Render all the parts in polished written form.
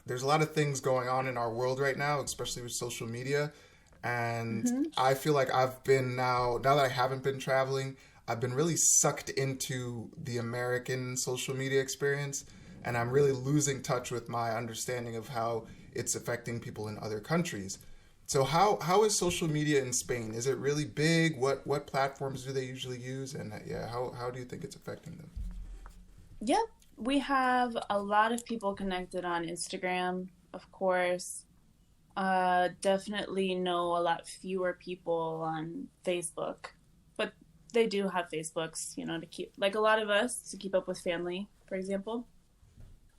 there's a lot of things going on in our world right now, especially with social media. And I feel like I've been now that I haven't been traveling, I've been really sucked into the American social media experience, and I'm really losing touch with my understanding of how it's affecting people in other countries. So how is social media in Spain? Is it really big? What platforms do they usually use? And yeah, how do you think it's affecting them? Yep. We have a lot of people connected on Instagram, of course. Definitely know a lot fewer people on Facebook, but they do have Facebooks, to keep, like a lot of us, to keep up with family, for example.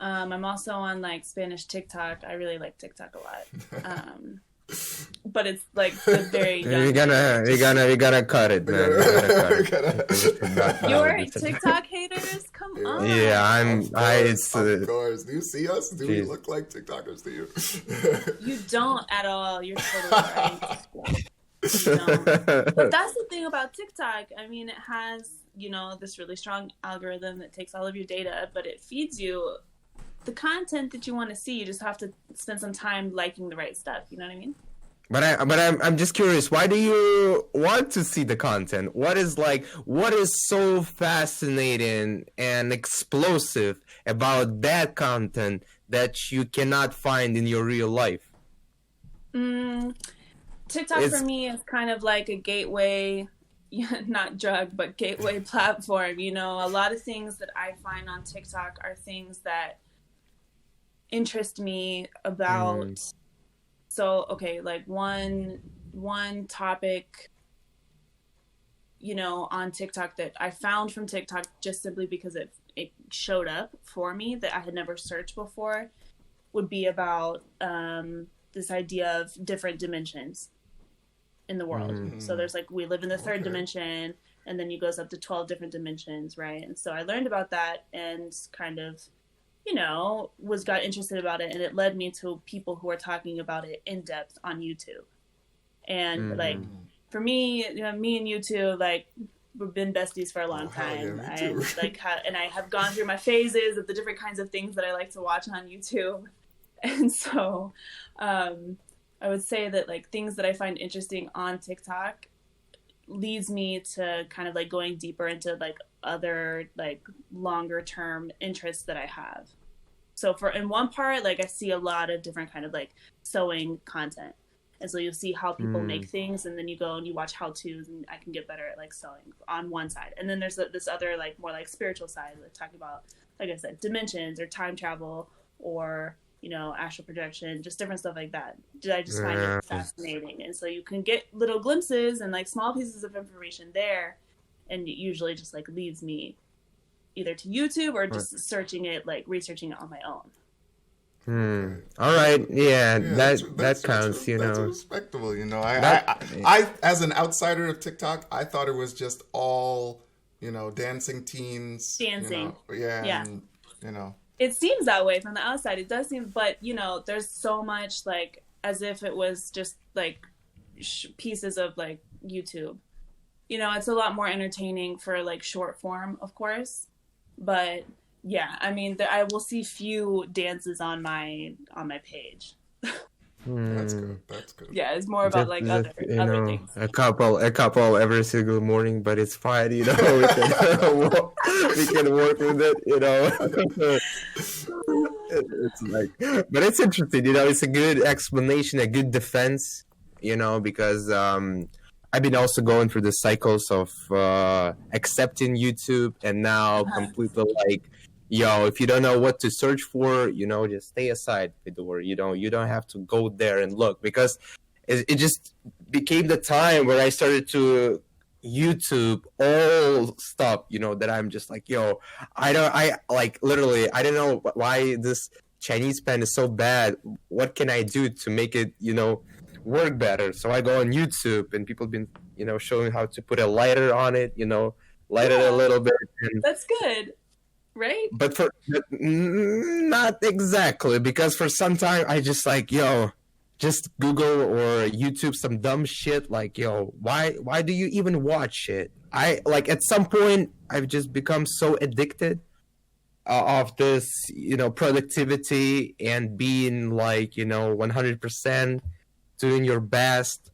I'm also on like Spanish TikTok. I really like TikTok a lot. But it's like the very young. You gotta cut it, man. You gotta cut it. Your TikTok haters, come on. Yeah, Of course. Do you see us? Do we look like TikTokers to you? You don't at all. You're totally right. You don't. But that's the thing about TikTok. I mean, it has, this really strong algorithm that takes all of your data, but it feeds you the content that you want to see. You just have to spend some time liking the right stuff. You know what I mean? But I'm just curious. Why do you want to see the content? What is so fascinating and explosive about that content that you cannot find in your real life? TikTok for me is kind of like a gateway, not drug, but gateway platform. A lot of things that I find on TikTok are things that interest me about. So, okay, like one topic, on TikTok that I found from TikTok just simply because it showed up for me that I had never searched before would be about this idea of different dimensions in the world. So there's we live in the third dimension, and then it goes up to 12 different dimensions, right? And so I learned about that and kind of got interested about it, and it led me to people who are talking about it in depth on YouTube. And for me, me and YouTube, we've been besties for a long time. Yeah, me too. And I have gone through my phases of the different kinds of things that I like to watch on YouTube. And so, I would say that things that I find interesting on TikTok leads me to kind of going deeper into other longer term interests that I have. So in one part, I see a lot of different kind of sewing content. And so you'll see how people make things, and then you go and you watch how-tos, and I can get better at sewing on one side. And then there's this other more spiritual side, talking about, like I said, dimensions or time travel or, astral projection, just different stuff like that. I just find it fascinating. And so you can get little glimpses and small pieces of information there, and it usually just leads me either to YouTube or just searching it, researching it on my own. All right. Yeah, that counts. That's respectable. I as an outsider of TikTok, I thought it was just all dancing teens. Dancing. Yeah. And, it seems that way from the outside. It does seem, but there's so much as if it was just pieces of YouTube. It's a lot more entertaining for short form, of course. But yeah, I mean, I will see few dances on my page. That's good. Yeah, it's more about other things. A couple every single morning, but it's fine. We can work with it. It's but it's interesting. It's a good explanation, a good defense. Because I've been also going through the cycles of accepting YouTube, and now completely if you don't know what to search for, just stay aside the door. You don't have to go there and look, because it just became the time where I started to YouTube all stuff, that I'm just I don't know why this Chinese pen is so bad. What can I do to make it, work better? So I go on YouTube, and people have been, showing how to put a lighter on it, light it a little bit. And that's good. Right? But not exactly, because for some time I just just Google or YouTube some dumb shit why do you even watch it? At some point I've just become so addicted of this, productivity and being like, 100% doing your best,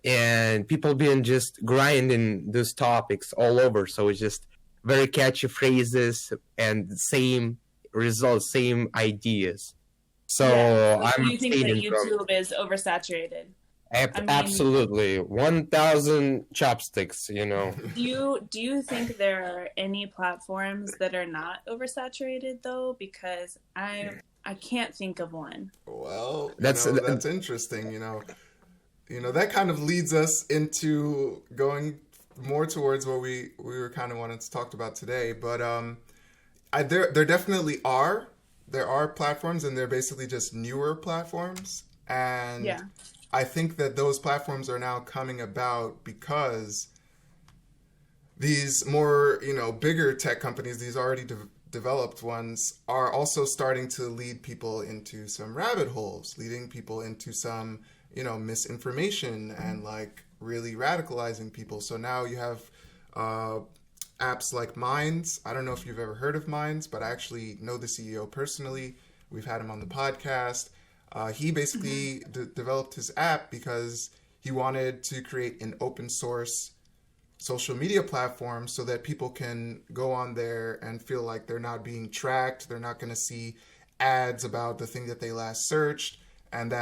and people being just grinding those topics all over. So it's just very catchy phrases and same results, same ideas. So Yeah. So I'm you think that abstaining from YouTube is oversaturated? I mean, absolutely 1,000 chopsticks. do you think there are any platforms that are not oversaturated though? Because I can't think of one. Well, That's that's interesting. That kind of leads us into going more towards what we were kind of wanting to talk about today. But there definitely are. There are platforms, and they're basically just newer platforms. And Yeah. I think that those platforms are now coming about because these more, bigger tech companies, these already developed ones, are also starting to lead people into some rabbit holes, leading people into some, misinformation and like really radicalizing people. So now you have apps like Minds. I don't know if you've ever heard of Minds, but I actually know the CEO personally. We've had him on the podcast. He basically developed his app because he wanted to create an open source social media platform so that people can go on there and feel like they're not being tracked. They're not going to see ads about the thing that they last searched, and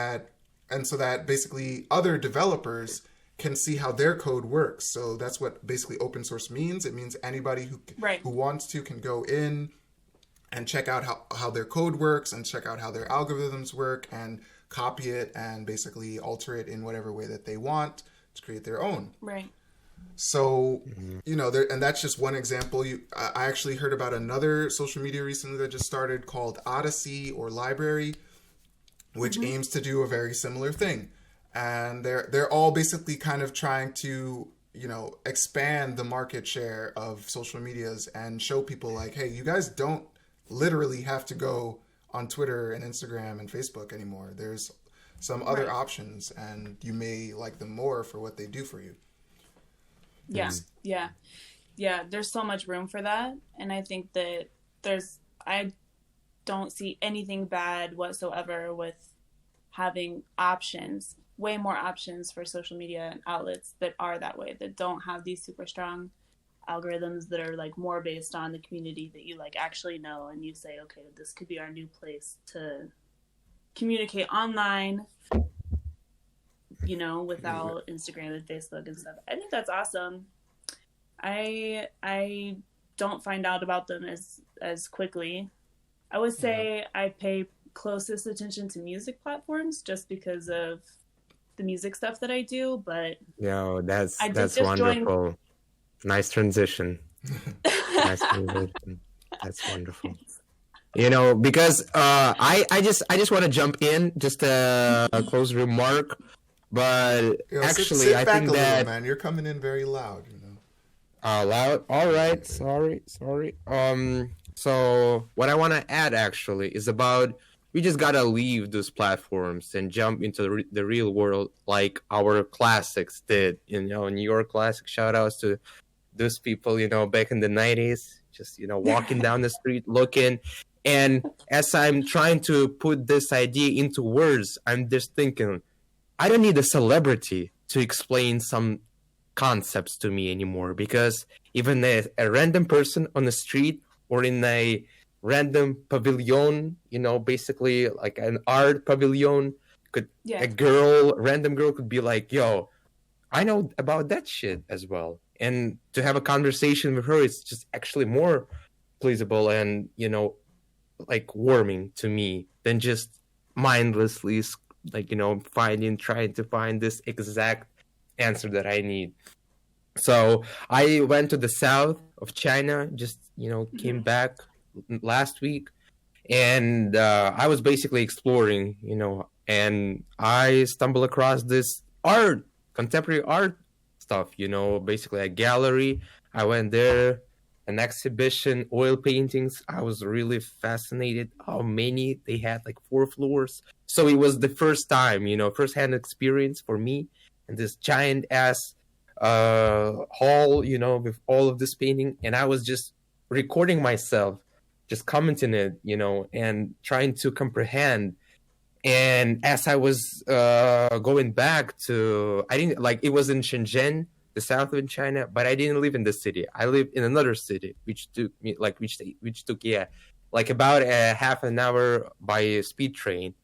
so that basically other developers can see how their code works. So that's what basically open source means. It means anybody who wants to can go in and check out how their code works and check out how their algorithms work and copy it and basically alter it in whatever way that they want to create their own. Right. So, and that's just one example. I actually heard about another social media recently that just started called Odyssey or Library, which aims to do a very similar thing. And they're all basically kind of trying to, expand the market share of social medias and show people like, hey, you guys don't literally have to go on Twitter and Instagram and Facebook anymore. There's some other options, and you may like them more for what they do for you. Yeah. There's so much room for that, and I think that I don't see anything bad whatsoever with having options, way more options for social media outlets that are that way, that don't have these super strong algorithms that are like more based on the community that you like actually know, and you say, okay, this could be our new place to communicate online, without Instagram and Facebook and stuff. I think that's awesome. I don't find out about them as quickly. I would say I pay closest attention to music platforms just because of the music stuff that I do, but that's wonderful. Nice transition. Nice transition. That's wonderful. Because I just want to jump in, just a close remark, but actually sit I back think a that little, man, you're coming in very loud. Loud. All right. Sorry. So what I want to add actually is about we just gotta leave those platforms and jump into the real world like our classics did. New York classic. Shout outs to those people, back in the 90s, just, walking down the street looking. And as I'm trying to put this idea into words, I'm just thinking, I don't need a celebrity to explain some concepts to me anymore, because even a random person on the street or in a random pavilion, basically like an art pavilion, a random girl could be like, yo, I know about that shit as well. And to have a conversation with her is just actually more pleasurable and, like warming to me than just mindlessly, trying to find this exact answer that I need. So I went to the south of China, just, came back last week, and I was basically exploring, and I stumbled across this contemporary art stuff, basically a gallery. I went there, an exhibition, oil paintings. I was really fascinated how many they had, like 4 floors. So it was the first time, first-hand experience for me, and this giant ass hall, with all of this painting. And I was just recording myself just commenting it, and trying to comprehend. And as I was going back to, I didn't like, it was in Shenzhen, the south of China, but I didn't live in the city. I lived in another city, which took me which took like about a half an hour by a speed train.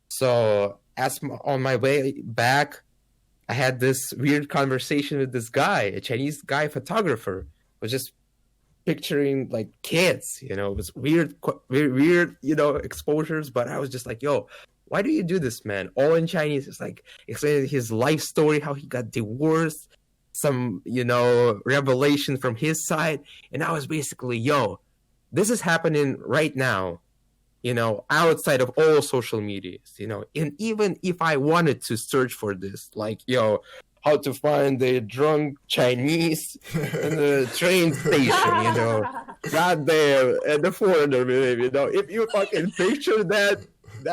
So on my way back, I had this weird conversation with this guy, a Chinese guy photographer, was just picturing like kids, it was weird, very weird, exposures. But I was just like, yo, why do you do this, man? All in Chinese. It's like explaining his life story, how he got divorced, some, revelation from his side. And I was basically, yo, this is happening right now, outside of all social medias, and even if I wanted to search for this, like, yo, how to find the drunk Chinese in the train station, got there and the foreigner, if you fucking picture that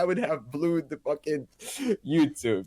would have blew the fucking YouTube,